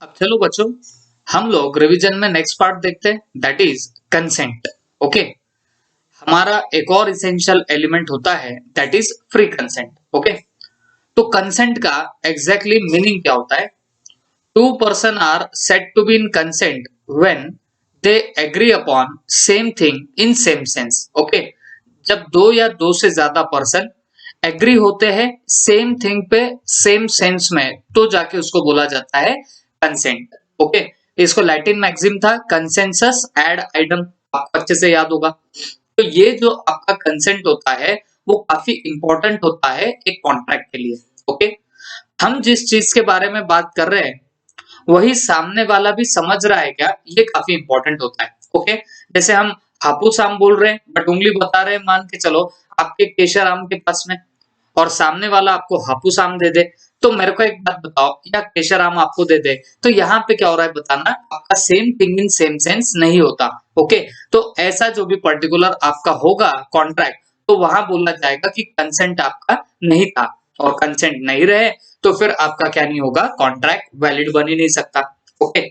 अब चलो बच्चों, हम लोग रिवीजन में नेक्स्ट पार्ट देखते हैं, दैट इज कंसेंट। ओके, हमारा एक और इसेंशियल एलिमेंट होता है that is free consent. Okay, तो कंसेंट का एग्जैक्टली मीनिंग क्या होता है? Two person are said to be in consent when they agree upon same thing in same sense. Okay, जब दो या दो से ज्यादा पर्सन एग्री होते हैं सेम थिंग पे सेम सेंस में, तो जाके उसको बोला जाता है कंसेंट। ओके, इसको लैटिन मैक्सिम था कंसेंसस एड आइडम, आपको अच्छे से याद होगा। तो ये जो आपका कंसेंट होता है वो काफी इंपॉर्टेंट होता है एक कॉन्ट्रैक्ट के लिए। ओके, हम जिस चीज के बारे में बात कर रहे हैं वही सामने वाला भी समझ रहा है क्या, ये काफी इंपॉर्टेंट होता है। ओके, जैसे हम हापुस आम बोल रहे हैं बट उंगली बता रहे हैं, मान के चलो आपके केशर आम के पास में, और सामने वाला आपको हापुस आम दे दे, तो मेरे को एक बात बताओ, या केशर आम आपको दे दे, तो यहाँ पे क्या हो रहा है बताना, आपका same thing in same sense नहीं होता। ओके, तो ऐसा जो भी पर्टिकुलर आपका होगा कॉन्ट्रैक्ट, तो वहां बोला जाएगा कि कंसेंट आपका नहीं था, और कंसेंट नहीं रहे तो फिर आपका क्या नहीं होगा, कॉन्ट्रैक्ट वैलिड बन ही नहीं सकता। ओके,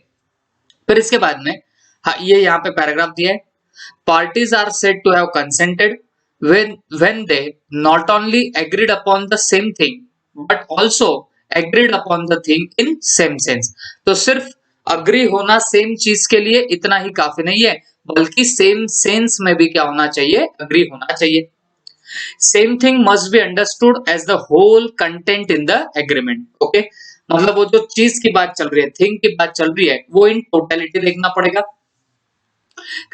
फिर इसके बाद में हाँ, ये यहाँ पे पैराग्राफ दिया है, parties are said to have consented when they not only agreed upon the same thing but also agreed upon the thing in same sense। तो सिर्फ अग्री होना सेम चीज के लिए इतना ही काफी नहीं है, बल्कि सेम सेंस में भी क्या होना चाहिए, अग्री होना चाहिए। Same thing must be understood as the whole content in the agreement. Okay, मतलब वो जो चीज की बात चल रही है, थिंग की बात चल रही है, वो इन टोटलिटी देखना पड़ेगा।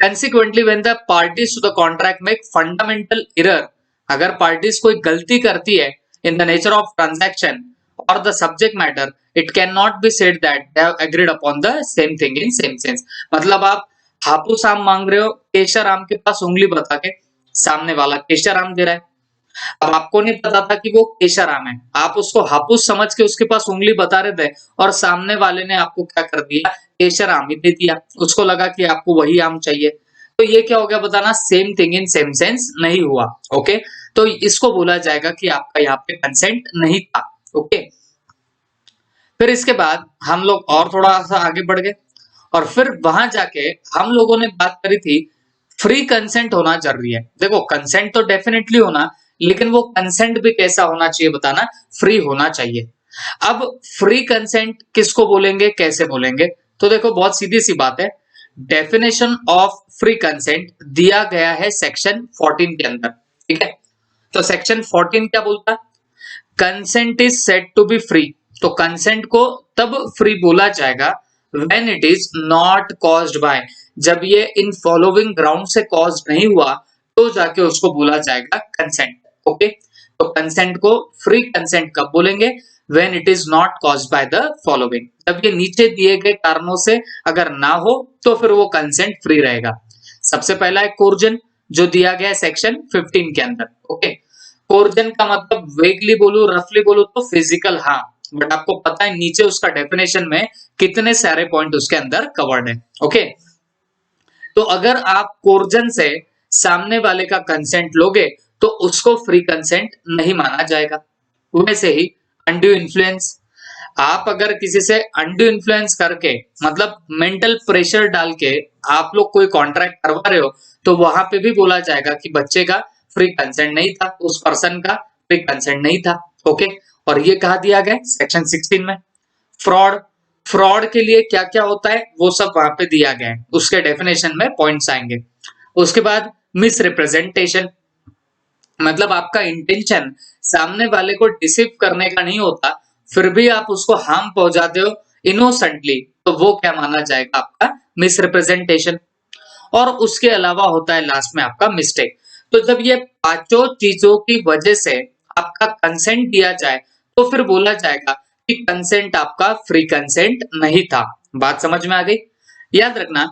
Consequently, when the parties to the contract make fundamental error, अगर parties कोई गलती करती है in the nature of transaction or the subject matter, it cannot be said that they have agreed upon the same thing in same sense। मतलब आप हापुस आम मांग रहे हो, केशर आम के पास उंगली बता के, सामने वाला केशर आम दे रहा है, अब आपको नहीं पता था कि वो केशर आम है, आप उसको हापुस समझ के उसके पास उंगली बता रहे थे, और सामने वाले ने आपको क्या कर दिया, केशर आम ही दे दिया, उसको लगा कि आपको वही आम चाहिए। तो ये क्या हो गया बताना, same thing in same sense नहीं हुआ। ओके, तो इसको बोला जाएगा कि आपका यहाँ पे कंसेंट नहीं था। ओके, फिर इसके बाद हम लोग और थोड़ा सा आगे बढ़ गए, और फिर वहां जाके हम लोगों ने बात करी थी फ्री कंसेंट होना जरूरी है। देखो, कंसेंट तो डेफिनेटली होना, लेकिन वो कंसेंट भी कैसा होना चाहिए बताना, फ्री होना चाहिए। अब फ्री कंसेंट किसको बोलेंगे, कैसे बोलेंगे? तो देखो, बहुत सीधी सी बात है, डेफिनेशन ऑफ फ्री कंसेंट दिया गया है सेक्शन 14 के अंदर। ठीक है, तो सेक्शन 14 क्या बोलता है, consent is said to be free. तो कंसेंट को तब फ्री बोला जाएगा when it is not caused by, जब ये इन फॉलोइंग ग्राउंड से कॉज नहीं हुआ, तो जाके उसको बोला जाएगा कंसेंट। ओके, तो कंसेंट को फ्री कंसेंट कब बोलेंगे, when it is not caused by the following, जब ये नीचे दिए गए कारणों से अगर ना हो तो फिर वो कंसेंट फ्री रहेगा। सबसे पहला है कोर्जन, जो दिया गया है सेक्शन 15 के अंदर। ओके, कोर्जन का मतलब वेगली बोलू, रफली बोलू तो फिजिकल, हाँ, बट आपको पता है नीचे उसका डेफिनेशन में कितने सारे पॉइंट उसके अंदर कवर्ड है। ओके, तो अगर आप कोर्जन से सामने वाले का कंसेंट लोगे तो उसको फ्री कंसेंट नहीं माना जाएगा। वैसे ही अनड्यू इन्फ्लुएंस, आप अगर किसी से अनड्यू इन्फ्लुएंस करके, मतलब मेंटल प्रेशर डाल के आप लोग कोई कॉन्ट्रैक्ट करवा रहे हो, तो वहां पे भी बोला जाएगा कि बच्चे का फ्री कंसेंट नहीं था, उस पर्सन का फ्री कंसेंट नहीं था। ओके, और ये कहा दिया गया सेक्शन 16 में। फ्रॉड, फ्रॉड के लिए क्या क्या होता है वो सब वहां पे दिया गया है, उसके डेफिनेशन में पॉइंट्स आएंगे। उसके बाद मिस रिप्रेजेंटेशन, मतलब आपका इंटेंशन सामने वाले को डिसीव करने का नहीं होता, फिर भी आप उसको हार्म पहुंचाते हो इनोसेंटली, तो वो क्या माना जाएगा, आपका मिस रिप्रेजेंटेशन। और उसके अलावा होता है लास्ट में आपका मिस्टेक। तो जब ये पांचों चीजों की वजह से आपका कंसेंट दिया जाए, तो फिर बोला जाएगा कि कंसेंट आपका फ्री कंसेंट नहीं था। बात समझ में आ गई? याद रखना,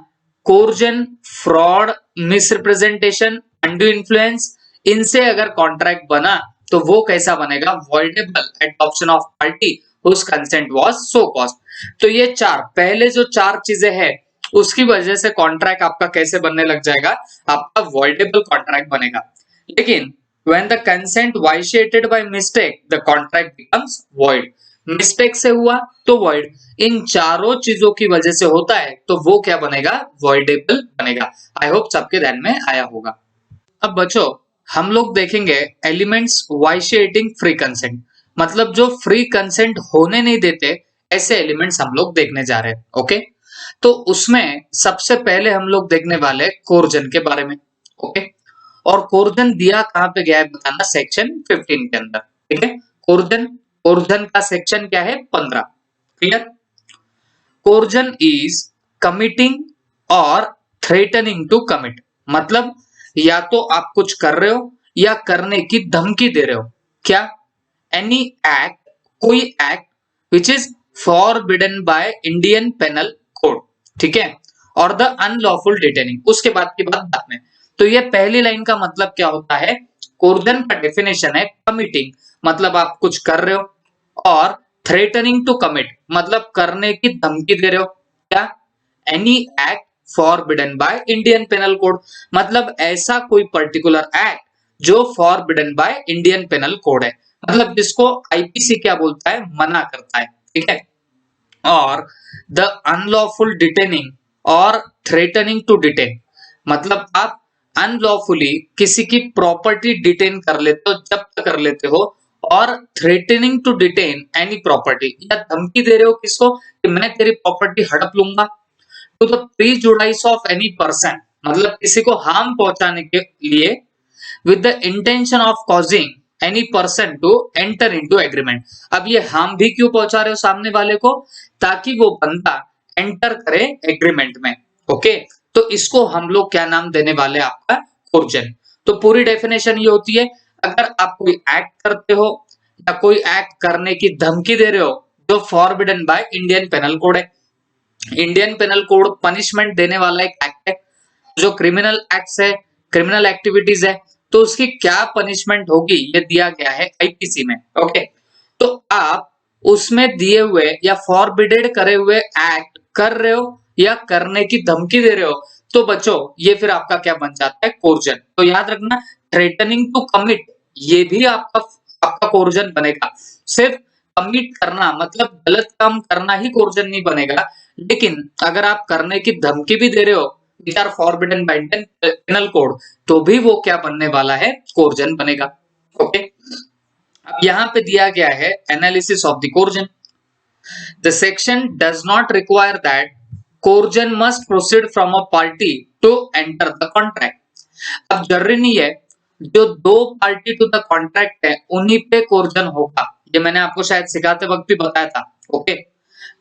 coercion, fraud, misrepresentation, undue influence, इनसे अगर कॉन्ट्रैक्ट बना तो वो कैसा बनेगा, voidable at option of party whose consent was so caused. तो ये चार, पहले जो चार चीजें हैं उसकी वजह से कॉन्ट्रैक्ट आपका कैसे बनने लग जाएगा, आपका वॉइडेबल कॉन्ट्रैक्ट बनेगा। लेकिन when the consent vitiated by mistake, the contract becomes void। Mistake से हुआ तो वॉइड, इन चारों चीजों की वजह से होता है तो वो क्या बनेगा, वॉइडेबल बनेगा। आई होप सबके ध्यान में आया होगा। अब बच्चों हम लोग देखेंगे एलिमेंट्स वाइशिएटिंग फ्री कंसेंट, मतलब जो फ्री कंसेंट होने नहीं देते ऐसे एलिमेंट्स हम लोग देखने जा रहे हैं। ओके, तो उसमें सबसे पहले हम लोग देखने वाले कोर्जन के बारे में। ओके, और कोर्जन दिया कहां पे गया है बताना, सेक्शन 15 के अंदर। ठीक है, कोर्जन, कोर्जन का सेक्शन क्या है, 15। क्लियर? कोर्जन इज कमिटिंग और थ्रेटनिंग टू कमिट, मतलब या तो आप कुछ कर रहे हो या करने की धमकी दे रहे हो। क्या? एनी एक्ट, कोई act which is forbidden by Indian panel Code. ठीक है, और द अनलॉफुल डिटेनिंग, उसके बाद की बात बाद में। तो ये पहली लाइन का मतलब क्या होता है, कोर्जन का डेफिनेशन है कमिटिंग, मतलब आप कुछ कर रहे हो, और थ्रेटनिंग टू कमिट, मतलब करने की धमकी दे रहे हो। क्या? Any act forbidden by Indian panel code, मतलब ऐसा कोई पर्टिकुलर एक्ट जो forbidden by Indian panel code है, मतलब जिसको आईपीसी क्या बोलता है, मना करता है। ठीक है, और द अनलॉफुल डिटेनिंग और थ्रेटनिंग टू डिटेन, मतलब आप अनलॉफुली किसी की प्रॉपर्टी डिटेन कर लेते हो, जब्त कर लेते हो, और threatening to detain any property, या धमकी दे रहे हो किसको कि मैं तेरी प्रॉपर्टी हड़प लूंगा, to the prejudice of any person, मतलब किसी को हार्म पहुंचाने के लिए, with the intention of causing any person to enter into agreement. अब ये हार्म भी क्यों पहुंचा रहे हो सामने वाले को, ताकि वो बंदा एंटर करे एग्रीमेंट में। ओके, तो इसको हम लोग क्या नाम देने वाले, आपका कोर्जन। तो पूरी डेफिनेशन ये होती है, अगर आप कोई एक्ट करते हो या कोई एक्ट करने की धमकी दे रहे हो जो forbidden by Indian panel code है। इंडियन पेनल कोड पनिशमेंट देने वाला एक एक्ट है, जो क्रिमिनल एक्ट्स है, क्रिमिनल एक्टिविटीज है, तो उसकी क्या पनिशमेंट होगी ये दिया गया है आईपीसी में। ओके, तो आप उसमें दिए हुए या फॉरबिडेड करे हुए एक्ट कर रहे हो या करने की धमकी दे रहे हो, तो बच्चों ये फिर आपका क्या बन जाता है, कोर्जन। तो याद रखना, थ्रेटनिंग टू कमिट ये भी आपका आपका कोर्जन बनेगा। सिर्फ कमिट करना मतलब गलत काम करना ही कोर्जन नहीं बनेगा, लेकिन अगर आप करने की धमकी भी दे रहे हो which are forbidden by Indian panel code, तो भी वो क्या बनने वाला है, कोर्जन बनेगा। ओके, अब यहां पे दिया गया है analysis of the coercion. The section does not require that coercion must proceed from a party to enter the contract. अब जरूरी नहीं है जो दो पार्टी टू द कॉन्ट्रैक्ट है उन्हीं पे कोर्जन होगा, ये मैंने आपको शायद सिखाते वक्त भी बताया था। Okay,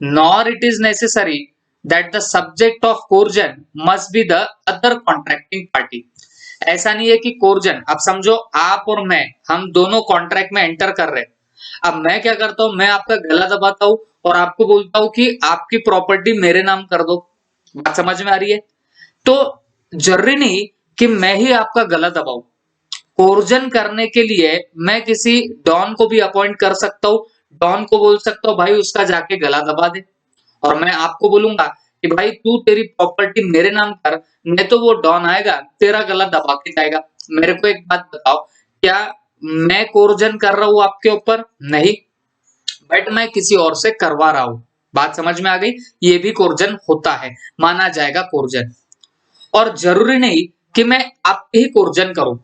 nor it is necessary that the subject of coercion must be the other contracting party। ऐसा नहीं है कि कोर्जन, अब समझो आप और मैं, हम दोनों कॉन्ट्रैक्ट में एंटर कर रहे हैं। अब मैं क्या करता हूं, मैं आपका गला दबाता हूं और आपको बोलता हूं कि आपकी प्रॉपर्टी मेरे नाम कर दो। बात समझ में आ रही है? तो जरूरी नहीं कि मैं ही आपका गला दबाऊं। कोर्जन करने के लिए मैं किसी डॉन को भी अपॉइंट कर सकता हूं, डॉन को बोल सकता हूं भाई उसका जाके गला दबा दे, और मैं आपको बोलूंगा कि भाई तू तेरी प्रॉपर्टी मेरे नाम कर, नहीं तो वो डॉन आएगा तेरा गला दबा के जाएगा। मेरे को एक बात बताओ, क्या मैं कोर्जन कर रहा हूं आपके ऊपर? नहीं, बट मैं किसी और से करवा रहा हूं। बात समझ में आ गई? ये भी कोर्जन होता है, माना जाएगा कोर्जन। और जरूरी नहीं कि मैं आपके ही कोर्जन करूं,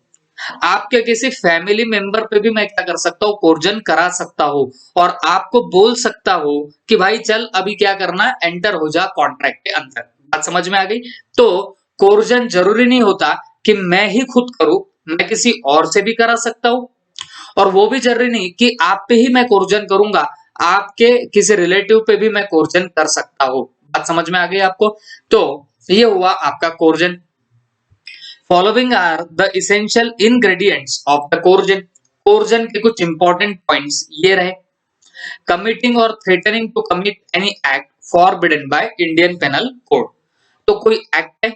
आपके किसी फैमिली मेंबर पे भी मैं क्या कर सकता हूँ, कोर्जन करा सकता हूँ, और आपको बोल सकता हूँ कि भाई चल अभी क्या करना है, एंटर हो जा कॉन्ट्रैक्ट के अंदर। बात समझ में आ गई? तो कोर्जन जरूरी नहीं होता कि मैं ही खुद करूं, मैं किसी और से भी करा सकता हूं, और वो भी जरूरी नहीं कि आप पे ही मैं कोर्जन करूंगा, आपके किसी रिलेटिव पे भी मैं कोर्जन कर सकता हूं। बात समझ में आ गई आपको? तो ये हुआ आपका coercion. Following are the essential ingredients of the coercion. Coercion के कुछ इंपॉर्टेंट पॉइंट्स ये रहे, कमिटिंग और threatening to commit any act forbidden by Indian panel code. तो कोई एक्ट है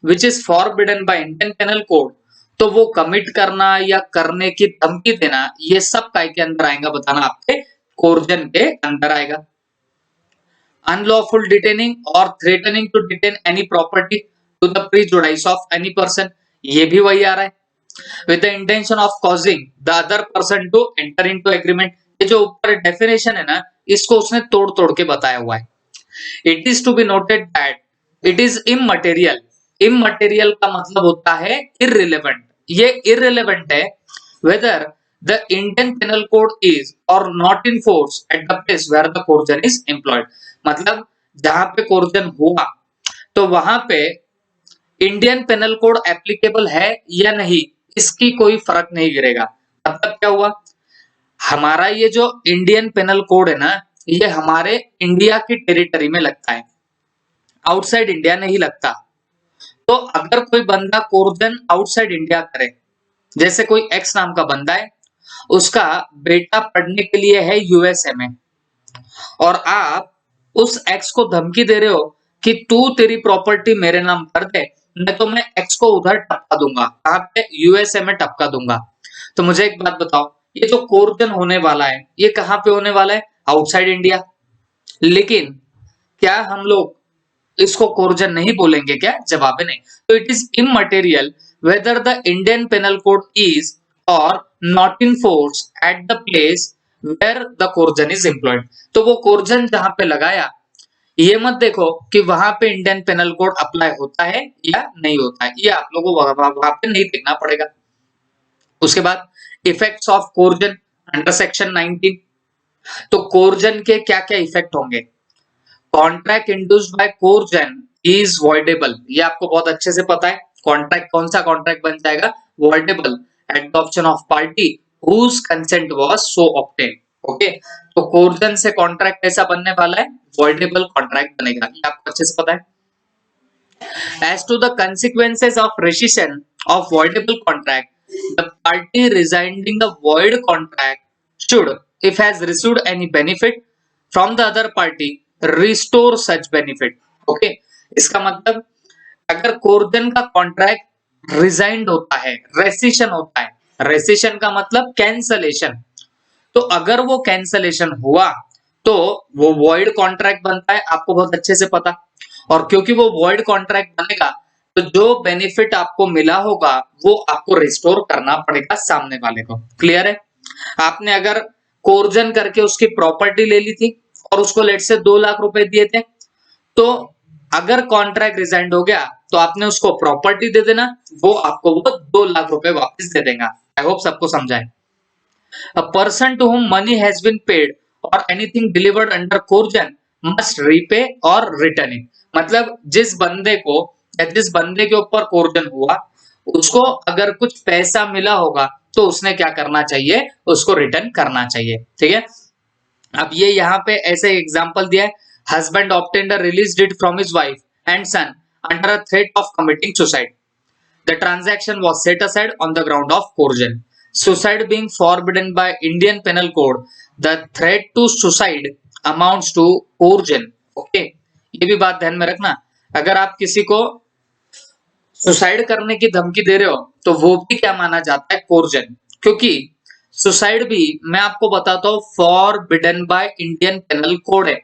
which is forbidden by Indian panel code, तो वो कमिट करना या करने की धमकी देना, ये सब काय के अंदर आएगा बताना, आपके कोर्जन के अंदर आएगा। अनलॉफुल डिटेनिंग और threatening to detain any property to the prejudice of any person, ये भी वही आ रहा है। With the intention of causing the other person to enter into agreement, ये जो ऊपर डेफिनेशन है ना, इसको उसने तोड़ तोड़ के बताया हुआ है। It is to be noted that it is immaterial. Immaterial का मतलब होता है इररिलेवेंट। ये इररिलेवेंट है whether the Indian penal code is or not in force at the place where the coercion is employed। मतलब जहां पे कोर्जन हुआ तो वहां पे इंडियन पेनल कोड एप्लीकेबल है या नहीं, इसकी कोई फर्क नहीं गिरेगा। मतलब क्या हुआ, हमारा ये जो इंडियन पेनल कोड है ना, ये हमारे इंडिया की टेरिटरी में लगता है, आउटसाइड इंडिया नहीं लगता। तो अगर कोई बंदा कोर्जन आउटसाइड इंडिया करे, जैसे कोई एक्स नाम का बंदा है, उसका बेटा पढ़ने के लिए है यूएसए में, और आप उस एक्स को धमकी दे रहे हो कि तू तेरी प्रॉपर्टी मेरे नाम कर दे, नहीं तो मैं एक्स को उधर टपका दूंगा, कहां पे, यूएसए में टपका दूंगा। तो मुझे एक बात बताओ, ये जो कोर्जन होने वाला है ये कहां पे होने वाला है, आउटसाइड इंडिया। लेकिन क्या हम लोग इसको कोर्जन नहीं बोलेंगे क्या, जवाब है नहीं। तो it is immaterial whether the Indian penal code is or not in force at the place where the coercion is employed। तो वो कोर्जन जहां पे लगाया, ये मत देखो कि वहां पे इंडियन पेनल कोड अप्लाई होता है या नहीं होता है, ये आप लोगों को वहां पे नहीं देखना पड़ेगा। उसके बाद effects of coercion under section 19। तो कोर्जन के क्या क्या इफेक्ट होंगे। Contract induced by coercion is voidable, ये आपको बहुत अच्छे से पता है। कॉन्ट्रैक्ट, कौन सा कॉन्ट्रैक्ट बन जाएगा, voidable at the option of party whose consent was so obtain. Okay, तो कोर्जन से कॉन्ट्रैक्ट ऐसा बनने वाला है, वॉइडेबल कॉन्ट्रैक्ट बनेगा, ये आपको अच्छे से पता है। As to the consequences of rescission of voidable contract, the party resigning the void contract should, if has received any benefit from the other party, restore such benefit। Okay, इसका मतलब अगर कोर्जन का कॉन्ट्रैक्ट रिजाइंड होता है, rescission होता है, rescission का मतलब कैंसलेशन, तो अगर वो कैंसलेशन हुआ तो वो वॉइड कॉन्ट्रैक्ट बनता है, आपको बहुत अच्छे से पता। और क्योंकि वो वॉइड कॉन्ट्रैक्ट बनेगा तो जो बेनिफिट आपको मिला होगा वो आपको रिस्टोर करना पड़ेगा सामने वाले को। क्लियर है। आपने अगर कोर्जन करके उसकी प्रॉपर्टी ले ली थी और उसको लेट से 2 लाख रुपए दिए थे, तो अगर कॉन्ट्रैक्ट रिजाइंड हो गया तो आपने उसको प्रॉपर्टी दे देना, वो आपको वो 2 लाख रुपए वापस दे देगा। आई होप सबको समझा है। A person to whom money has been paid or anything delivered under coercion must repay or return it। मतलब जिस बंदे को या जिस बंदे के ऊपर कोर्जन हुआ उसको अगर कुछ पैसा मिला होगा तो उसने क्या करना चाहिए, उसको रिटर्न करना चाहिए। ठीक है। अब ये यहाँ पे ऐसे एग्जांपल दिया है, husband obtained a release deed from his wife and son under a threat of committing suicide। The transaction was set aside on the ground of coercion। Suicide being forbidden by Indian Penal Code, the threat to suicide amounts to coercion। Okay, ये भी बात ध्यान में रखना, अगर आप किसी को सुसाइड करने की धमकी दे रहे हो तो वो भी क्या माना जाता है, कोर्जन। क्योंकि सुसाइड भी मैं आपको बताता हूँ forbidden by Indian panel code है।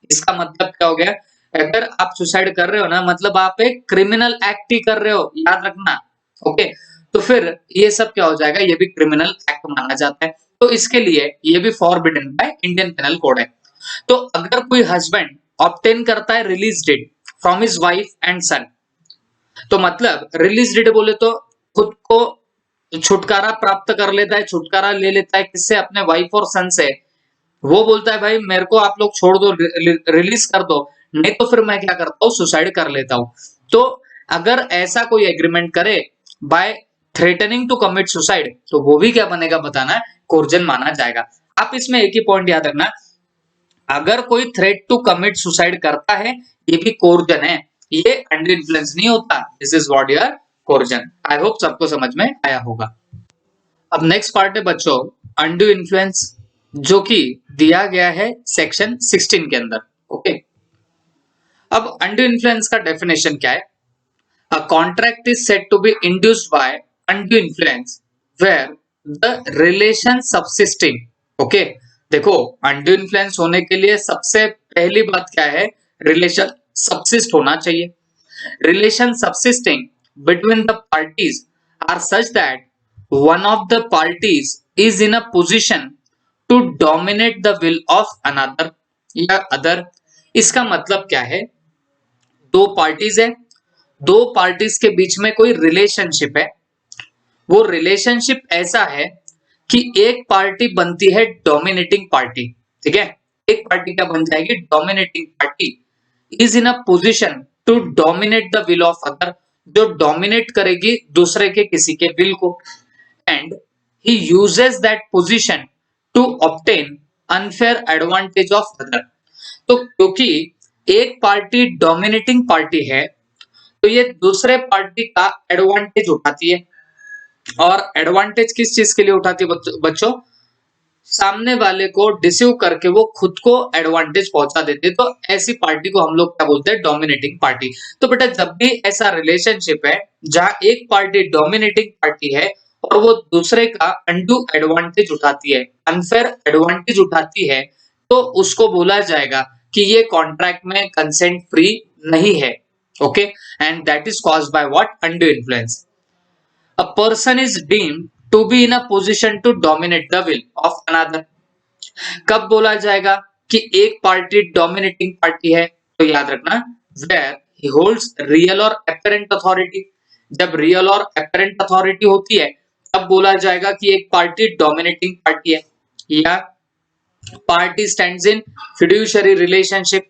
इसका मतलब क्या हो गया, अगर आप सुसाइड कर रहे हो ना, मतलब आप एक क्रिमिनल एक्ट ही कर रहे हो, याद रखना। ओके, तो फिर ये सब क्या हो जाएगा, ये भी क्रिमिनल एक्ट माना जाता है, तो इसके लिए ये भी forbidden by Indian panel code है। तो अगर कोई हस्बैंड ऑब्टेन करता है release deed from his wife and son, तो मतलब रिलीज डेट बोले तो खुद को छुटकारा प्राप्त कर लेता है, छुटकारा ले लेता है किससे, अपने वाइफ और सन से। वो बोलता है भाई मेरे को आप लोग छोड़ दो, रिलीज कर दो, नहीं तो फिर मैं क्या करता हूँ, सुसाइड कर लेता हूँ। तो अगर ऐसा कोई एग्रीमेंट करे by threatening to commit suicide, तो वो भी क्या बनेगा बताना है, कोर्जन माना जाएगा। आप इसमें एक ही पॉइंट याद रखना, अगर कोई थ्रेट टू कमिट सुसाइड करता है ये भी कोर्जन है, ये अंडर इन्फ्लुएंस नहीं होता। This is what your coercion. I hope सबको समझ में आया होगा। अब नेक्स्ट पार्ट है बच्चों अनड्यू इन्फ्लुएंस, जो कि दिया गया है सेक्शन 16 के अंदर। ओके, अब अनड्यू इन्फ्लुएंस का डेफिनेशन क्या है, a contract is said to be induced by undue influence where the relation subsisting. Okay, देखो अनड्यू इन्फ्लुएंस होने के लिए सबसे पहली बात क्या है, रिलेशन सबसिस्ट होना चाहिए। Relation subsisting between the parties are such that one of the parties is in a position to dominate the will of another या अदर। इसका मतलब क्या है, दो पार्टीज है, दो पार्टीज के बीच में कोई रिलेशनशिप है, वो रिलेशनशिप ऐसा है कि एक पार्टी बनती है डोमिनेटिंग पार्टी, ठीक है, एक पार्टी क्या बन जाएगी, dominating party, is in a position to dominate the will of other, जो डोमिनेट करेगी दूसरे के किसी के विल को, and he uses that position to obtain unfair advantage of other. तो क्योंकि एक पार्टी डोमिनेटिंग पार्टी है, तो ये दूसरे पार्टी का एडवांटेज उठाती है, और एडवांटेज किस चीज के लिए उठाती है बच्चों, सामने वाले को डिसीव करके वो खुद को एडवांटेज पहुंचा देते हैं, तो ऐसी पार्टी को हम लोग क्या बोलते हैं, डोमिनेटिंग पार्टी। तो बेटा जब भी ऐसा रिलेशनशिप है जहां एक पार्टी डोमिनेटिंग पार्टी है और वो दूसरे का अनडू एडवांटेज उठाती है, अनफेयर एडवांटेज उठाती है, तो उसको बोला जाएगा कि ये कॉन्ट्रैक्ट में कंसेंट फ्री नहीं है, okay, and that is caused by what, undo influence. A person is deemed to be in a position to dominate the will of another। कब बोला जाएगा कि एक पार्टी डोमिनेटिंग पार्टी है, तो याद रखना where he holds real or apparent authority। जब रियल और apparent authority होती है तब बोला जाएगा कि एक पार्टी डोमिनेटिंग पार्टी है। या party stands in fiduciary relationship,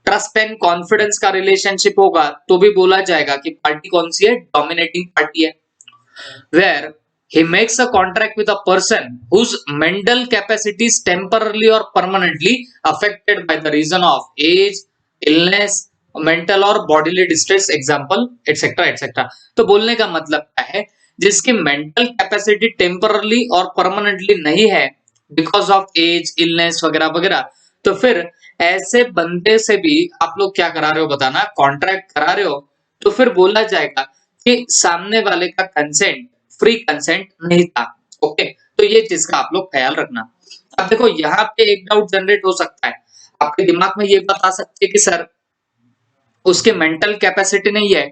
trust and confidence का रिलेशनशिप होगा तो भी बोला जाएगा कि पार्टी कौन सी है, डोमिनेटिंग पार्टी है। where he makes a contract with a person whose mental capacity is temporarily or permanently affected by the reason of age, illness, mental or bodily distress, example, etc etc। तो बोलने का मतलब क्या है, जिसकी mental capacity temporarily और permanently नहीं है बिकॉज ऑफ एज, इलनेस वगैरह वगैरह, तो फिर ऐसे बंदे से भी आप लोग क्या करा रहे हो बताना, कॉन्ट्रैक्ट करा रहे हो, तो फिर बोला जाएगा कि सामने वाले का कंसेंट फ्री कंसेंट नहीं था, ओके। तो ये चीज का आप लोग ख्याल रखना। अब देखो यहाँ पे एक डाउट जनरेट हो सकता है, आपके दिमाग में ये बता सकते हैं कि सर उसके मेंटल कैपेसिटी नहीं है,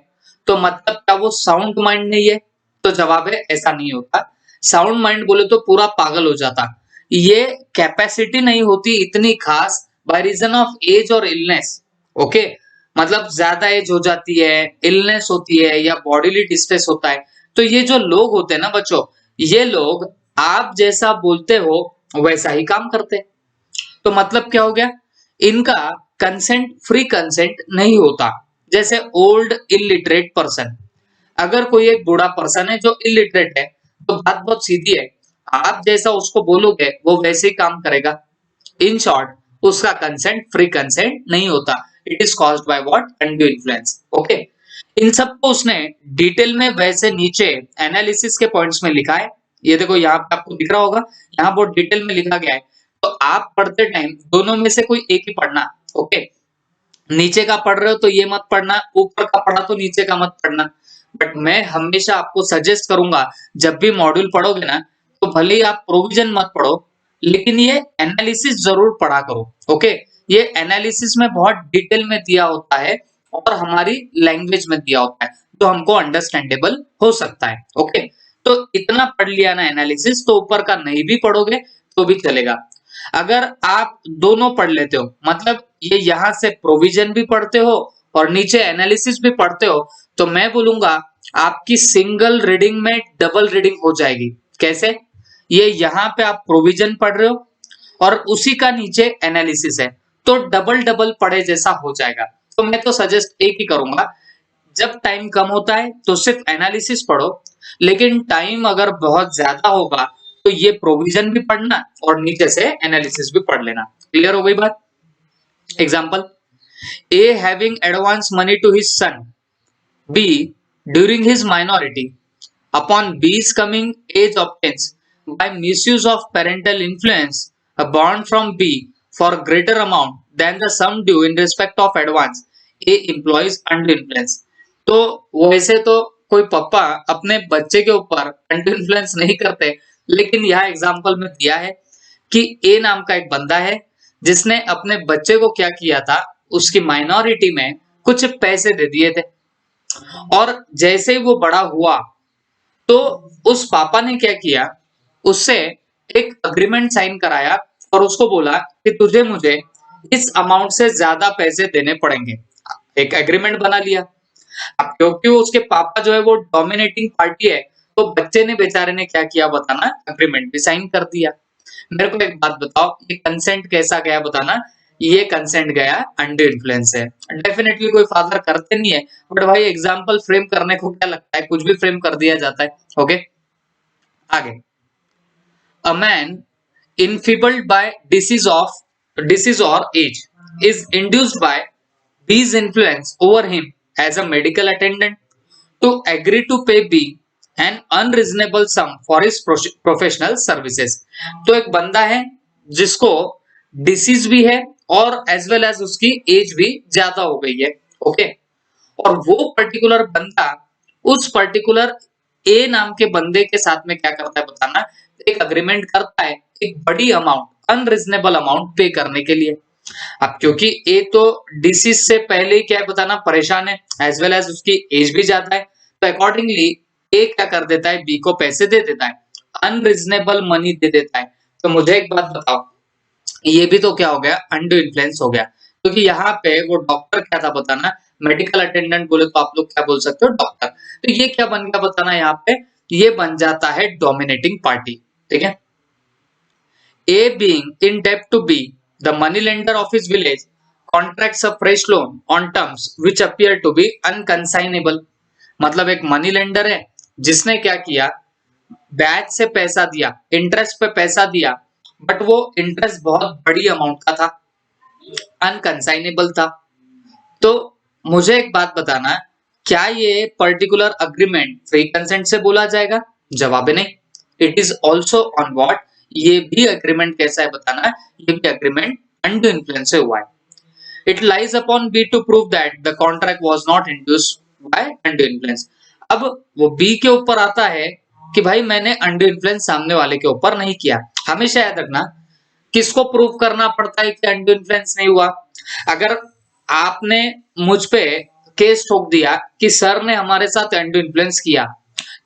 तो मतलब क्या वो साउंड माइंड नहीं है? तो जवाब है ऐसा नहीं होता। साउंड माइंड बोले तो पूरा पागल हो जाता। ये कैपेसिटी नहीं होती इतनी खास बाय रीजन ऑफ एज और इलनेस, ओके। मतलब ज्यादा एज हो जाती है, इलनेस होती है या बॉडीली डिस्ट्रेस होता है, तो ये जो लोग होते हैं ना बच्चों, ये लोग आप जैसा बोलते हो वैसा ही काम करते हैं। तो मतलब क्या हो गया, इनका कंसेंट फ्री कंसेंट नहीं होता। जैसे ओल्ड इलिटरेट पर्सन, अगर कोई एक बूढ़ा पर्सन है जो इलिटरेट है, तो बात बहुत सीधी है, आप जैसा उसको बोलोगे वो वैसे ही काम करेगा। इन शॉर्ट उसका कंसेंट फ्री कंसेंट नहीं होता। It is caused by what, undue influence, okay. इन सबको उसने डिटेल में वैसे नीचे एनालिसिस के पॉइंट्स में लिखा है, ये देखो यहाँ पे आपको दिख रहा होगा, यहाँ बहुत डिटेल में लिखा गया है। तो आप पढ़ते टाइम दोनों में से कोई एक ही पढ़ना, ओके। नीचे का पढ़ रहे हो तो ये मत पढ़ना, ऊपर का पढ़ा तो नीचे का मत पढ़ना। बट मैं हमेशा आपको सजेस्ट करूंगा, जब भी मॉड्यूल पढ़ोगे ना, तो भले ही आप प्रोविजन मत पढ़ो, लेकिन ये एनालिसिस जरूर पढ़ा करो, ओके। ये एनालिसिस में बहुत डिटेल में दिया होता है और हमारी लैंग्वेज में दिया होता है, तो हमको अंडरस्टैंडेबल हो सकता है, ओके। तो इतना पढ़ लिया ना एनालिसिस, तो ऊपर का नहीं भी पढ़ोगे तो भी चलेगा। अगर आप दोनों पढ़ लेते हो, मतलब ये यहां से प्रोविजन भी पढ़ते हो और नीचे एनालिसिस भी पढ़ते हो, तो मैं बोलूंगा आपकी सिंगल रीडिंग में डबल रीडिंग हो जाएगी। कैसे? ये यहाँ पे आप प्रोविजन पढ़ रहे हो और उसी का नीचे एनालिसिस है, तो डबल डबल पढ़े जैसा हो जाएगा। तो मैं तो सजेस्ट एक ही करूंगा, जब टाइम कम होता है तो सिर्फ एनालिसिस पढ़ो, लेकिन टाइम अगर बहुत ज्यादा होगा तो ये प्रोविजन भी पढ़ना और नीचे से एनालिसिस भी पढ़ लेना। क्लियर हो गई बात? Example, A having advance money to his son B during his minority, upon B's coming age obtains by misuse of parental influence a bond from B for greater amount than the sum due in respect of advance A employs undue influence। तो वैसे तो कोई पापा अपने बच्चे के ऊपर undue influence नहीं करते, लेकिन यह एग्जाम्पल में दिया है कि ए नाम का एक बंदा है जिसने अपने बच्चे को क्या किया था, उसकी माइनॉरिटी में कुछ पैसे दे दिए थे, और जैसे ही वो बड़ा हुआ तो उस पापा ने क्या किया, उससे एक अग्रीमेंट साइन कराया और उसको बोला कि तुझे मुझे इस अमाउंट से ज्यादा पैसे देने पड़ेंगे। एक एग्रीमेंट बना लिया। अब क्योंकि वो उसके पापा जो है वो डोमिनेटिंग पार्टी है, तो बच्चे ने बेचारे ने क्या किया बताना, एग्रीमेंट भी साइन कर दिया। मेरे को एक बात बताओ, ये कंसेंट कैसा गया बताना। ये कंसेंट गया अंडर इन्फ्लुएंस है। डेफिनेटली कोई फादर करते नहीं है, बट भाई एग्जाम्पल फ्रेम करने को क्या लगता है, कुछ भी फ्रेम कर दिया जाता है। ओके, आगे। A man enfeebled by disease or age is induced by B's influence over him as a medical attendant to agree to pay B an unreasonable sum for his professional services। तो एक बंदा है जिसको disease भी है और as well as उसकी as भी ज्यादा हो गई है। ओके, और वो पर्टिकुलर बंदा उस पर्टिकुलर ए नाम के बंदे के साथ में क्या करता है बताना, एक अग्रीमेंट करता है एक बड़ी अमाउंट, अनरिजनेबल अमाउंट पे करने के लिए। अब क्योंकि ए तो डिसीज से पहले ही क्या है बताना परेशान है, एज वेल एज उसकी एज भी ज्यादा है, तो अकॉर्डिंगली ए क्या कर देता है, बी को पैसे दे देता है, अनरिजनेबल मनी दे देता है। तो मुझे एक बात बताओ, ये भी तो क्या हो गया, अंडर इन्फ्लुएंस हो गया। क्योंकि यहाँ पे वो डॉक्टर क्या था बताना, मेडिकल अटेंडेंट बोले तो आप लोग क्या बोल सकते हो, डॉक्टर। तो ये क्या बन गया बताना, यहाँ पे ये बन जाता है डोमिनेटिंग पार्टी। ठीक है, A being in debt to B, the money lender of his village contracts a fresh loan on terms which appear to be unconsignable। मतलब एक मनी लेंडर है जिसने क्या किया, ब्याज से पैसा दिया, इंटरेस्ट पे पैसा दिया, बट वो इंटरेस्ट बहुत बड़ी अमाउंट का था, अनकंसाइनेबल था। तो मुझे एक बात बताना, क्या ये पर्टिकुलर अग्रीमेंट फ्री कंसेंट से बोला जाएगा? जवाब है नहीं। It is also on what, ये भी अग्रीमेंट कैसा है बताना, ये भी अग्रीमेंट अंडर इन्फ्लुएंस से हुआ है। It lies upon B to prove that the contract was not induced by under influence. अब वो बी के ऊपर आता है कि भाई मैंने अंडर इन्फ्लुएंस सामने वाले के ऊपर नहीं किया। हमेशा याद रखना, किसको प्रूव करना पड़ता है कि अंडर इन्फ्लुएंस नहीं हुआ। अगर आपने मुझ पे केस ठोक दिया कि सर ने हमारे साथ अंडर इन्फ्लुएंस किया,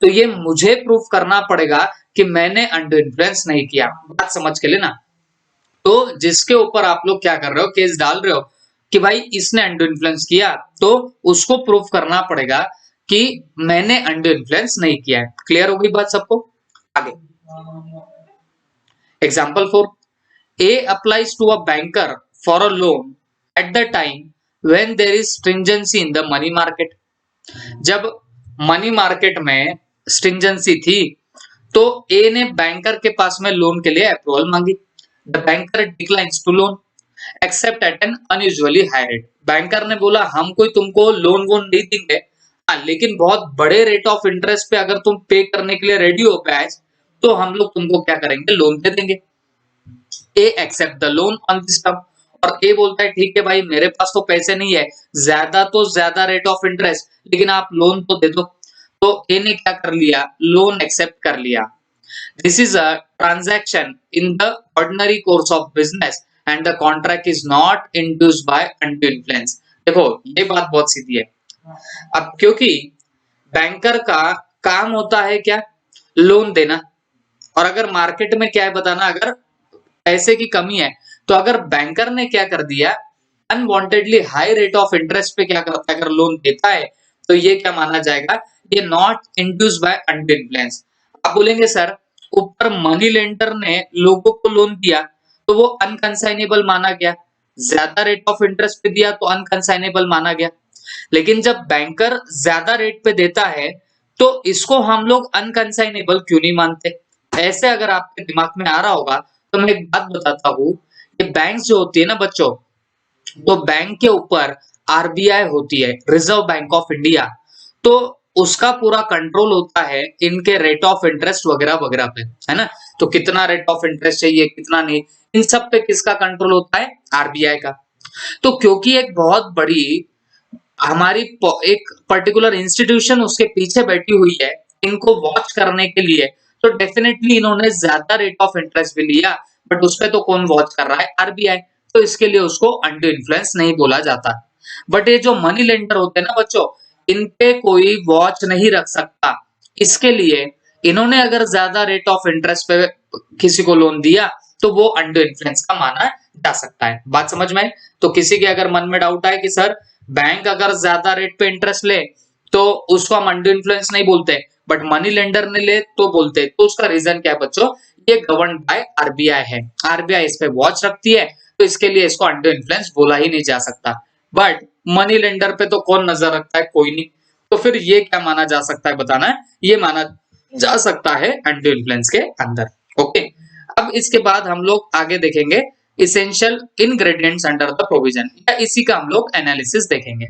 तो ये मुझे प्रूफ करना पड़ेगा कि मैंने अंडर इन्फ्लुएंस नहीं किया। बात समझ के लेना। तो जिसके ऊपर आप लोग क्या कर रहे हो, केस डाल रहे हो कि भाई इसने अंडर इन्फ्लुएंस किया, तो उसको प्रूफ करना पड़ेगा कि मैंने अंडर इन्फ्लुएंस नहीं किया है। क्लियर हो गई बात सबको? आगे example 4, A applies to a banker for a loan at the time when there is stringency in the money market। जब मनी मार्केट में स्ट्रिंजेंसी थी, तो ए ने बैंकर के पास में लोन के लिए अप्रूवल मांगी। The banker declines to loan accept at an unusually high rate. Banker ने बोला हम कोई तुमको लोन वोन नहीं देंगे, लेकिन बहुत बड़े रेट ऑफ इंटरेस्ट पे अगर तुम पे करने के लिए रेडी हो बैच, तो हम लोग तुमको क्या करेंगे, लोन दे देंगे। A accept the loan on this term, और ए बोलता है ठीक है भाई मेरे पास तो पैसे नहीं है, ज्यादा तो ज्यादा रेट ऑफ इंटरेस्ट, लेकिन आप लोन तो दे दो। तो ए ने क्या कर लिया, लोन एक्सेप्ट कर लिया। This is a transaction in the ordinary course of business and the contract is not induced by undue influence. देखो ये बात बहुत सीधी है। अब क्योंकि बैंकर का काम होता है क्या, लोन देना, और अगर मार्केट में क्या है बताना, अगर पैसे की कमी है, तो अगर बैंकर ने क्या कर दिया, unwantedly high rate of interest पे क्या करता है, अगर लोन देता है, तो ये क्या माना जाएगा, ये not induced by undue influence. आप बोलेंगे सर ऊपर मनी लेंडर ने लोगों को लोन दिया तो वो अनकंसाइनेबल माना गया, ज्यादा रेट ऑफ इंटरेस्ट पे दिया तो अनकंसाइनेबल माना गया। लेकिन जब बैंकर ज्यादा रेट पे देता है तो इसको हम लोग अनकंसाइनेबल क्यों नहीं मानते? ऐसे अगर आपके दिमाग में आ रहा होगा तो मैं एक बात बताता हूँ, ये बैंक जो होती है ना बच्चों, तो बैंक के ऊपर आरबीआई होती है, रिजर्व बैंक ऑफ इंडिया, तो उसका पूरा कंट्रोल होता है इनके रेट ऑफ इंटरेस्ट वगैरह वगैरह पे, है ना। तो कितना रेट ऑफ इंटरेस्ट चाहिए कितना नहीं, इन सब पे किसका कंट्रोल होता है, आरबीआई का। तो क्योंकि एक बहुत बड़ी हमारी एक पर्टिकुलर इंस्टीट्यूशन उसके पीछे बैठी हुई है इनको वॉच करने के लिए, तो डेफिनेटली इन्होंने ज्यादा रेट ऑफ इंटरेस्ट भी लिया, बट उस पर तो कौन वॉच कर रहा है, आरबीआई। तो इसके लिए उसको अंडर इन्फ्लुएंस नहीं बोला जाता। बट ये जो मनी लेंडर होते हैं ना बच्चों, इन पे कोई वॉच नहीं रख सकता। इसके लिए इन्होंने अगर ज्यादा रेट ऑफ इंटरेस्ट पे किसी को लोन दिया तो वो अंडर इन्फ्लुएंस का माना जा सकता है। बात समझ में आए? तो किसी के अगर मन में डाउट आए कि सर बैंक अगर ज्यादा रेट पे इंटरेस्ट ले तो उसको हम अंडू इन्फ्लुएंस नहीं बोलते, बट मनी लेंडर ने ले तो बोलते। तो उसका रीजन क्या है बच्चों? ये गवर्न बाय आरबीआई है, आरबीआई इस पे वॉच रखती है, तो इसके लिए इसको अंडू इन्फ्लुएंस बोला ही नहीं जा सकता। बट मनी लेंडर पे तो कौन नजर रखता है? कोई नहीं। तो फिर ये क्या माना जा सकता है बताना है? ये माना जा सकता है अंडू इन्फ्लुएंस के अंदर। ओके, अब इसके बाद हम लोग आगे देखेंगे essential ingredients under the provision, या इसी का हम लोग एनालिसिस देखेंगे।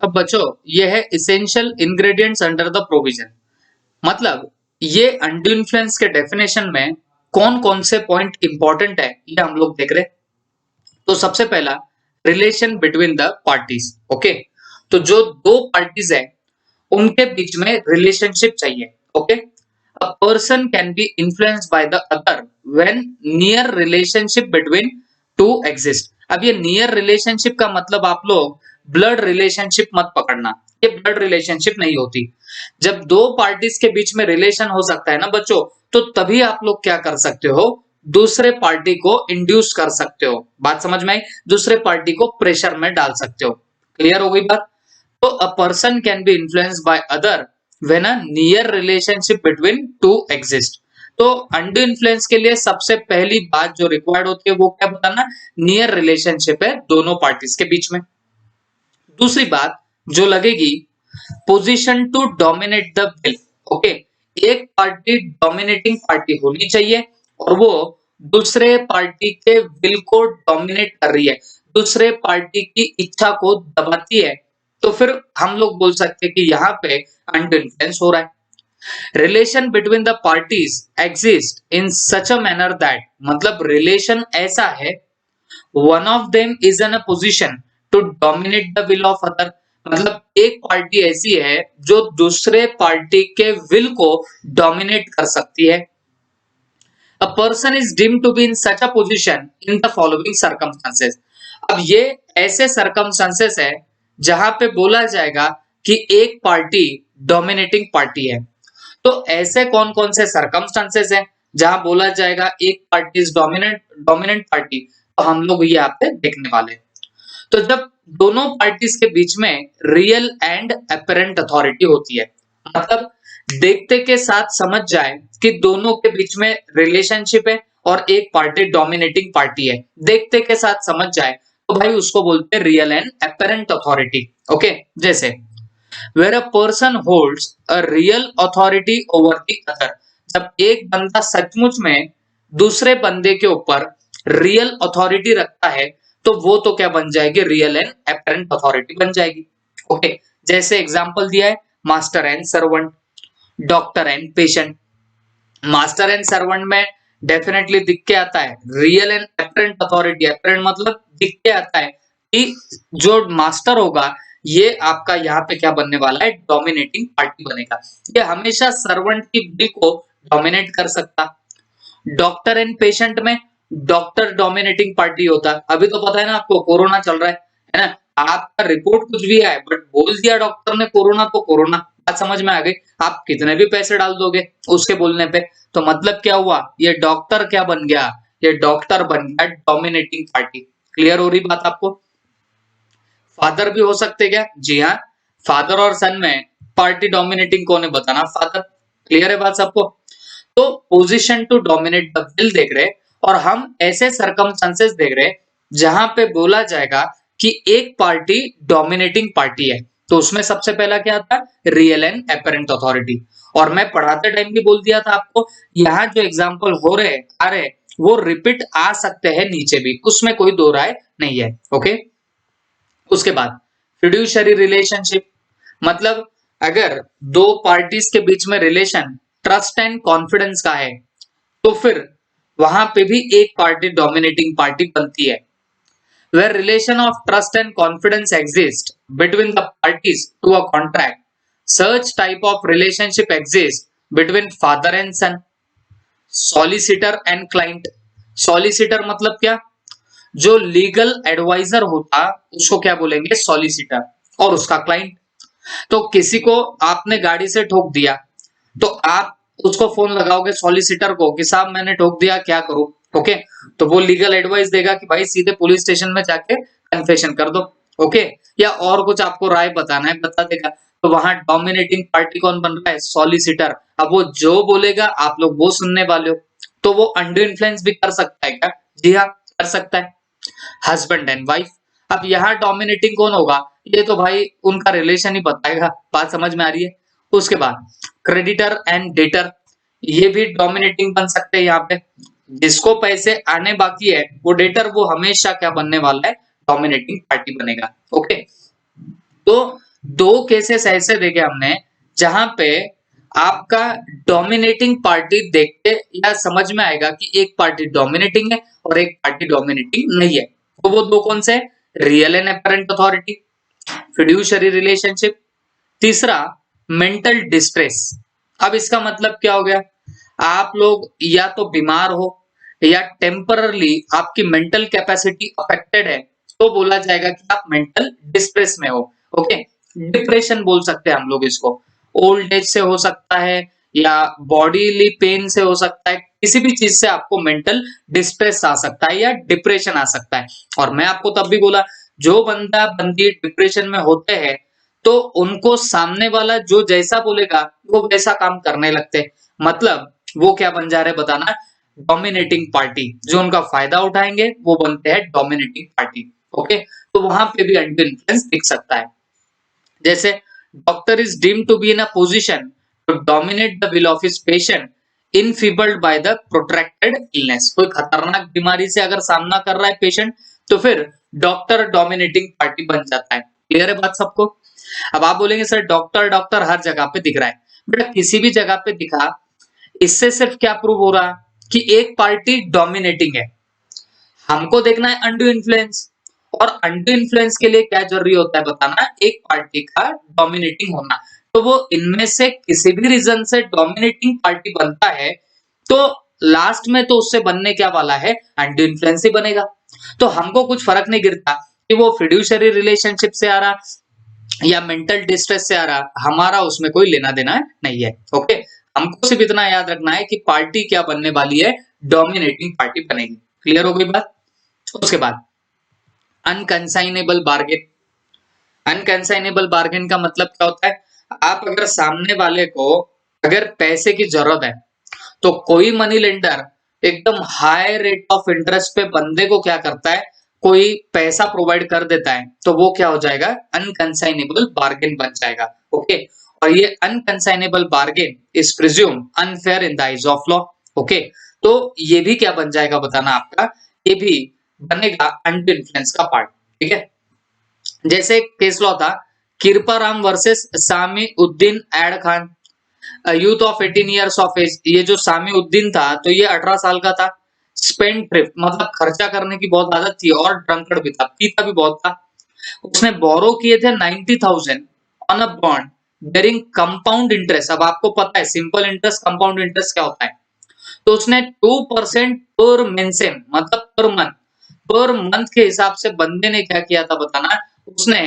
अब बच्चों ये है essential ingredients under the provision, मतलब ये अंडू इन्फ्लुएंस के डेफिनेशन में कौन कौन से पॉइंट इंपॉर्टेंट है ये हम लोग देख रहे हैं। तो सबसे पहला, relation between the parties. Okay, तो जो दो पार्टीज है उनके बीच में रिलेशनशिप चाहिए। Okay, a person can be influenced by the other when near relationship between two exist। अब ये नियर रिलेशनशिप का मतलब आप लोग ब्लड रिलेशनशिप मत पकड़ना, ये ब्लड रिलेशनशिप नहीं होती। जब दो पार्टीज के बीच में रिलेशन हो सकता है ना बच्चों, तो तभी आप लोग क्या कर सकते हो? दूसरे पार्टी को इंड्यूस कर सकते हो। बात समझ में आई? दूसरे पार्टी को प्रेशर में डाल सकते हो। क्लियर हो गई बात? तो a person can be influenced by other when a near relationship between two exist. तो अंडू इन्फ्लुएंस के लिए सबसे पहली बात जो रिक्वायर्ड होती है वो क्या बताना? नियर रिलेशनशिप है दोनों पार्टीज के बीच में। दूसरी बात जो लगेगी, position to dominate the will. Okay, एक पार्टी डोमिनेटिंग पार्टी होनी चाहिए और वो दूसरे पार्टी के विल को डोमिनेट कर रही है, दूसरे पार्टी की इच्छा को दबाती है, तो फिर हम लोग बोल सकते हैं कि यहाँ पे अंडू इन्फ्लुएंस हो रहा है। Relation between the parties exist in such a manner that, मतलब रिलेशन ऐसा है, one of them is in a position to dominate the will of other, मतलब एक पार्टी ऐसी है जो दूसरे पार्टी के विल को डोमिनेट कर सकती है। A person is deemed to be in such a position in the following circumstances। अब ये ऐसे circumstances है जहां पे बोला जाएगा कि एक पार्टी डोमिनेटिंग पार्टी है। तो ऐसे कौन कौन से circumstances हैं जहां बोला जाएगा एक पार्टी इज डोमिनेंट पार्टी, तो हम लोग ये आप पे देखने वाले हैं। तो जब दोनों पार्टीज के बीच में रियल एंड अपरेंट अथॉरिटी होती है, मतलब देखते के साथ समझ जाए कि दोनों के बीच में रिलेशनशिप है और एक पार्टी डोमिनेटिंग पार्टी है, देखते के साथ समझ जाए, तो भाई उसको बोलते हैं real and apparent authority. Okay, जैसे where a person holds a real authority over the other, जब एक बंदा सचमुच में दूसरे बंदे के ऊपर रियल अथॉरिटी रखता है, तो वो तो क्या बन जाएगी? रियल एंड अपरेंट अथॉरिटी बन जाएगी। ओके, जैसे एग्जांपल दिया है master and servant, doctor and patient. Master and servant में डेफिनेटली दिख के आता है real and apparent authority. Apparent मतलब दिख के आता है कि जो मास्टर होगा ये आपका यहाँ पे क्या बनने वाला है? डोमिनेटिंग पार्टी बनेगा। ये हमेशा सर्वेंट की विल को डोमिनेट कर सकता। डॉक्टर एंड पेशेंट में डॉक्टर डोमिनेटिंग पार्टी होता है। अभी तो पता है ना आपको, कोरोना चल रहा है ना? आपका रिपोर्ट कुछ भी आए बट बोल दिया डॉक्टर ने कोरोना तो कोरोना। बात समझ में आ गई? आप कितने भी पैसे डाल दोगे उसके बोलने पे, तो मतलब क्या हुआ? ये डॉक्टर क्या बन गया? ये डॉक्टर बन गया डोमिनेटिंग पार्टी। क्लियर हो रही बात आपको? फादर भी हो सकते क्या? जी हाँ, फादर और सन में पार्टी डोमिनेटिंग कौन है बताना? फादर। क्लियर है बात सबको? तो position to dominate the will देख रहे, और हम ऐसे सर्कमस्टेंसेस देख रहे जहां पे बोला जाएगा कि एक पार्टी डोमिनेटिंग पार्टी है, तो उसमें सबसे पहला क्या आता है? Real and apparent authority. और मैं पढ़ाते टाइम भी बोल दिया था आपको, यहाँ जो एग्जाम्पल हो रहे आ रहे वो रिपीट आ सकते हैं नीचे भी, उसमें कोई दो राय नहीं है। ओके, उसके बाद फिड्यूशरी रिलेशनशिप, मतलब अगर दो पार्टीज के बीच में रिलेशन ट्रस्ट एंड कॉन्फिडेंस का है, तो फिर वहां पे भी एक पार्टी डोमिनेटिंग पार्टी बनती है। Where relation of trust and confidence exist between the parties to a contract, such type of relationship exists between father and son, solicitor and client। solicitor मतलब क्या? जो लीगल एडवाइजर होता उसको क्या बोलेंगे? Solicitor. और उसका क्लाइंट। तो किसी को आपने गाड़ी से ठोक दिया, तो आप उसको फोन लगाओगे सॉलिसिटर को कि साहब मैंने ठोक दिया, क्या करूं? ओके, तो वो लीगल एडवाइस देगा कि भाई सीधे पुलिस स्टेशन में जाके कन्फेशन कर दो। ओके, या और कुछ आपको राय बताना है बता देगा। तो वहां डोमिनेटिंग पार्टी कौन बन रहा है? सॉलिसिटर। अब वो जो बोलेगा आप लोग वो सुनने वाले हो। तो वो अंडर इन्फ्लुएंस भी कर सकता है क्या? जी हाँ, कर सकता है। हस्बैंड एंड वाइफ, अब यहाँ डोमिनेटिंग कौन होगा? ये तो भाई उनका रिलेशन ही बताएगा। बात समझ में आ रही है? उसके बाद क्रेडिटर एंड डेटर, ये भी डोमिनेटिंग बन सकते हैं यहाँ पे। जिसको पैसे आने बाकी है वो डेटर, वो हमेशा क्या बनने वाला है? डोमिनेटिंग पार्टी बनेगा। ओके, तो दो केसेस ऐसे देखे हमने जहां पे आपका डोमिनेटिंग पार्टी देख के या समझ में आएगा कि एक पार्टी डोमिनेटिंग है और एक पार्टी डोमिनेटिंग नहीं है। तो वो दो कौन से? Real and apparent authority, fiduciary relationship, तीसरा मेंटल डिस्ट्रेस। अब इसका मतलब क्या हो गया? आप लोग या तो बीमार हो या टेम्पररली आपकी मेंटल कैपेसिटी अफेक्टेड है, तो बोला जाएगा कि आप मेंटल डिस्ट्रेस में हो। ओके, डिप्रेशन बोल सकते हैं हम लोग इसको। ओल्ड एज से हो सकता है या बॉडीली पेन से हो सकता है, किसी भी चीज से आपको मेंटल डिस्ट्रेस आ सकता है या डिप्रेशन आ सकता है। और मैं आपको तब भी बोला, जो बंदा बंदी डिप्रेशन में होते हैं तो उनको सामने वाला जो जैसा बोलेगा वो वैसा काम करने लगते हैं। मतलब वो क्या बन जा रहे बताना? Dominating party. जो उनका फायदा उठाएंगे वो बनते हैं डोमिनेटिंग पार्टी। ओके, तो वहां पे भी अंडर इन्फ्लुएंस दिख सकता है। जैसे doctor is deemed to be in a position to dominate the will of his patient enfeebled by the protracted illness. कोई खतरनाक बीमारी से अगर सामना कर रहा है पेशेंट, तो फिर डॉक्टर डोमिनेटिंग पार्टी बन जाता है। क्लियर है बात सबको? अब आप बोलेंगे सर डॉक्टर डॉक्टर हर जगह पे दिख रहा है। बेटा किसी भी जगह पे दिखा, इससे सिर्फ क्या प्रूव हो रहा कि एक पार्टी डोमिनेटिंग है। हमको देखना है अंडू इन्फ्लुएंस, और अंडू इन्फ्लुएंस के लिए क्या जरूरी होता है बताना? एक पार्टी का डोमिनेटिंग होना। तो वो इनमें से किसी भी रीजन से डोमिनेटिंग पार्टी बनता है तो लास्ट में तो उससे बनने क्या वाला है? अंडू इन्फ्लुएंस ही बनेगा। तो हमको कुछ फर्क नहीं गिरता कि वो फिड्यूशरी रिलेशनशिप से आ रहा या मेंटल डिस्ट्रेस से आ रहा, हमारा उसमें कोई लेना देना नहीं है। ओके, हमको सिर्फ इतना याद रखना है कि पार्टी क्या बनने वाली है? डोमिनेटिंग पार्टी बनेगी। क्लियर हो गई बात? उसके बाद अनकंसाइनेबल बार्गेन। अनकंसाइनेबल बार्गेन का मतलब क्या होता है? आप अगर सामने वाले को अगर पैसे की जरूरत है तो कोई मनी लेंडर एकदम हाई रेट ऑफ इंटरेस्ट पे बंदे को क्या करता है? कोई पैसा प्रोवाइड कर देता है, तो वो क्या हो जाएगा? अनकंसाइनेबल बार्गेन बन जाएगा। ओके, और ये unconscionable bargain is presume unfair in the eyes of law. Okay, तो ये भी क्या बन जाएगा बताना आपका? ये भी बनेगा अंडर इन्फ्लुएंस का पार्ट। ठीक है, जैसे एक केस लॉ था किरपाराम वर्सेस सामी उद्दीन एड Khan, youth of 18 years of age. ये जो सामी उद्दीन था तो ये 18 साल का था। स्पेंड ट्रिप, मतलब खर्चा करने की बहुत आदत थी और ड्रंकर्ड भी था, पीता भी बहुत था। उसने बोरो किए थे 90,000 on a bond bearing compound interest. अब आपको पता है सिंपल इंटरेस्ट कंपाउंड इंटरेस्ट क्या होता है? तो उसने 2% पर मेंशन, मतलब पर मंथ के हिसाब से बंदे ने क्या किया था बताना? उसने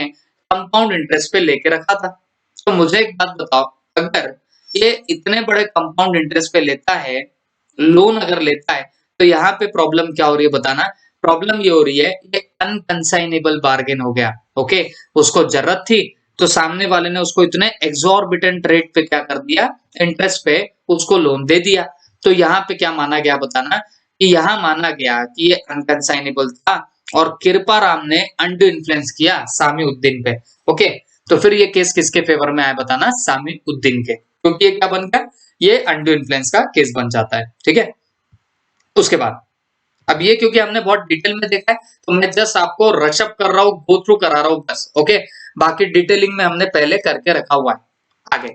कंपाउंड इंटरेस्ट पे लेके रखा था। तो मुझे एक बात बताओ, अगर ये इतने बड़े कंपाउंड इंटरेस्ट पे लेता है, लोन अगर लेता है, तो यहाँ पे प्रॉब्लम क्या हो रही है बताना? प्रॉब्लम ये हो रही है ये अनकंसाइनेबल बार्गेन हो गया। ओके, उसको जरूरत थी तो सामने वाले ने उसको इतने एक्सॉर्बिटेंट रेट पे क्या कर दिया? इंटरेस्ट पे उसको लोन दे दिया। तो यहाँ पे क्या माना गया बताना? कि यहाँ माना गया कि ये अनकंसाइनेबल था और कृपाराम ने अंडू इन्फ्लुएंस किया सामी उद्दीन पे। ओके, तो फिर ये केस किसके फेवर में आया बताना? सामी उद्दीन के, क्योंकि ये क्या बन गया? ये अंडू इन्फ्लुएंस का केस बन जाता है। ठीक है, उसके बाद अब ये क्योंकि हमने बहुत डिटेल में देखा है तो मैं जस्ट आपको रशअप कर रहा हूँ, गो थ्रू करा रहा हूँ बस। ओके, बाकी डिटेलिंग में हमने पहले करके रखा हुआ है। आगे,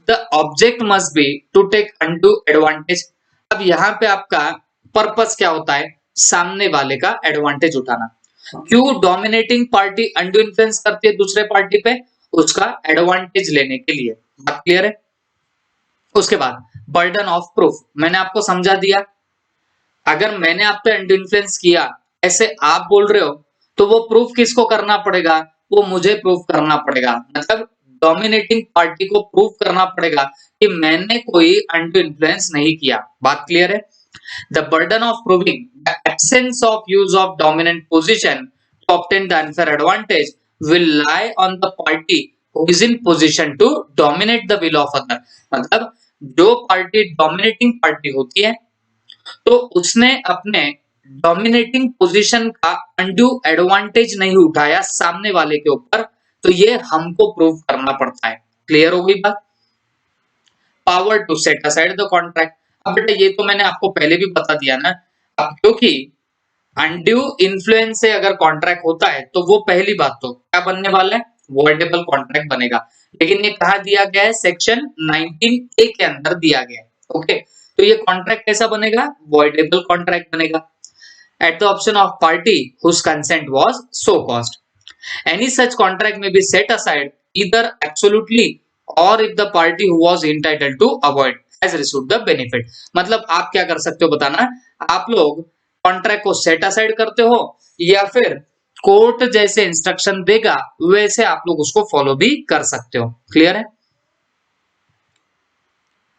the object must be to take undue advantage. अब यहाँ पे आपका पर्पस क्या होता है? सामने वाले का एडवांटेज उठाना। क्यों डोमिनेटिंग पार्टी अनडू इन्फ्लुएंस करती है दूसरे पार्टी पे? उसका एडवांटेज लेने के लिए। बात क्लियर है? उसके बाद बर्डन ऑफ प्रूफ, मैंने आपको समझा दिया। अगर मैंने आप पे अंडू इन्फ्लुएंस किया ऐसे आप बोल रहे हो तो वो प्रूफ किसको करना पड़ेगा? वो मुझे प्रूफ करना पड़ेगा। मतलब डोमिनेटिंग पार्टी को प्रूव करना पड़ेगा कि मैंने कोई अनडू इन्फ्लुएंस नहीं किया। बात क्लियर है? The burden of proving the absence of use of dominant position to obtain the unfair advantage will lie on the party who is in position to dominate the will of other. मतलब जो party dominating party होती है तो उसने अपने dominating position का undue advantage नहीं उठाया सामने वाले के ऊपर, तो ये हमको प्रूव करना पड़ता है। क्लियर हो गई बात? Power to set aside the contract. अब बेटा ये तो मैंने आपको पहले भी बता दिया ना, अब क्योंकि अनड्यू इन्फ्लुएंस से अगर कॉन्ट्रैक्ट होता है तो वो पहली बात तो क्या बनने वाला है, वॉइडेबल कॉन्ट्रैक्ट बनेगा। लेकिन ये कहा दिया गया है, सेक्शन 19A के अंदर दिया गया है। ओके, तो ये कॉन्ट्रैक्ट कैसा बनेगा, वॉइडेबल कॉन्ट्रैक्ट बनेगा। At the option of party whose consent was so caused, any such contract may be set aside either absolutely or if the party who was entitled to avoid has received the benefit। मतलब आप क्या कर सकते हो बताना, आप लोग contract को सेट असाइड करते हो या फिर कोर्ट जैसे इंस्ट्रक्शन देगा वैसे आप लोग उसको फॉलो भी कर सकते हो। क्लियर है?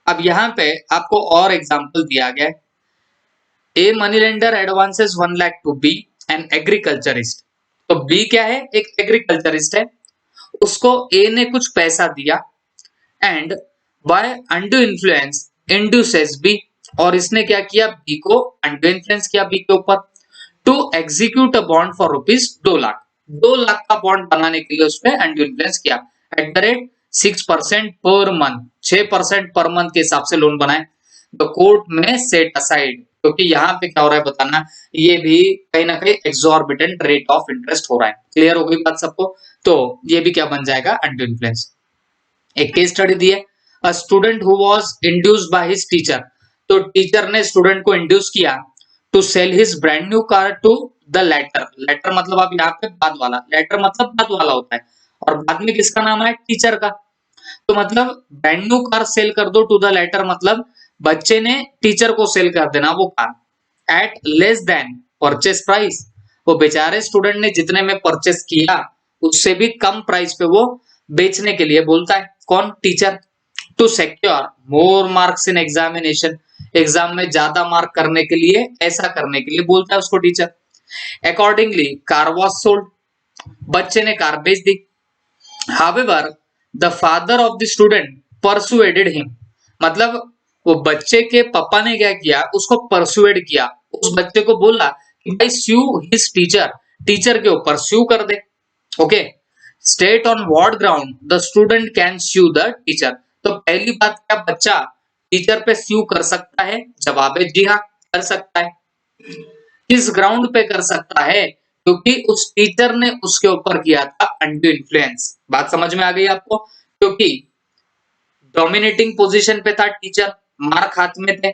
अब यहां पे आपको और एग्जांपल दिया गया है। A money lender advances 1 lakh to B an agriculturist. तो बी क्या है, एक एग्रीकल्चरिस्ट है, उसको ए ने कुछ पैसा दिया and by undue influence induces B, और इसने क्या किया, बी को अनड्यू इन्फ्लुएंस किया बी के ऊपर to execute a bond for ₹2 lakh. 2 lakh का बॉन्ड बनाने के लिए उसने अनड्यू इन्फ्लुएंस किया at the rate 6% per month, 6% per month के हिसाब से लोन बनाए। द कोर्ट में सेट असाइड, क्योंकि यहाँ पे क्या हो रहा है बताना, ये भी कहीं ना कहीं एक्सॉर्बिटेंट रेट ऑफ इंटरेस्ट हो रहा है। क्लियर हो गई बात सबको? तो ये भी क्या बन जाएगा, अनड्यू इन्फ्लुएंस। एक केस स्टडी दी है, a student who was induced by his teacher. तो टीचर ने स्टूडेंट को इंड्यूस किया to sell his brand new car to the latter. Latter मतलब आप यहाँ पे बाद वाला, लेटर मतलब बाद वाला होता है, और बाद में किसका नाम है, टीचर का। तो मतलब ब्रांड न्यू कार सेल कर दो टू द लेटर, मतलब बच्चे ने टीचर को सेल कर देना वो car eight less than purchase price. वो बेचारे स्टूडेंट ने जितने में परचेस किया उससे भी कम प्राइस पे वो बेचने के लिए बोलता है, कौन, teacher. To secure more marks in examination, exam में ज्यादा मार्क करने के लिए, ऐसा करने के लिए बोलता है उसको teacher. Accordingly car was sold, बच्चे ने कार बेच दी। However the father of the student persuaded him, मतलब वो बच्चे के पापा ने क्या किया, उसको परसुएड किया, उस बच्चे को बोला कि भाई स्यू हिज टीचर, टीचर के ऊपर स्यू कर दे। Okay, state on what ground the student can sue the teacher. तो पहली बात, क्या बच्चा टीचर पे स्यू कर सकता है, जवाब है जी हाँ कर सकता है। किस ग्राउंड पे कर सकता है, क्योंकि उस टीचर ने उसके ऊपर किया था अनड्यू इन्फ्लुएंस। बात समझ में आ गई आपको? क्योंकि डोमिनेटिंग पोजीशन पे था टीचर, मार्क हाथ में थे,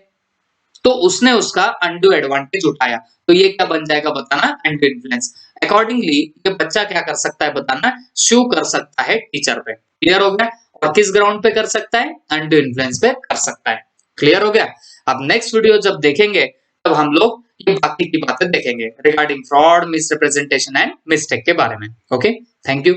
तो उसने उसका अनड्यू एडवांटेज उठाया, तो ये क्या बन जाएगा बताना, अनड्यू इन्फ्लुएंस। अकॉर्डिंगली ये बच्चा क्या कर सकता है बताना, स्यू कर सकता है टीचर पे। क्लियर हो गया? और किस ग्राउंड पे कर सकता है, अनड्यू इन्फ्लुएंस पे कर सकता है। क्लियर हो गया? अब नेक्स्ट वीडियो जब देखेंगे तब हम लोग ये बाकी की बातें देखेंगे regarding fraud, misrepresentation and mistake के बारे में। Okay, thank you.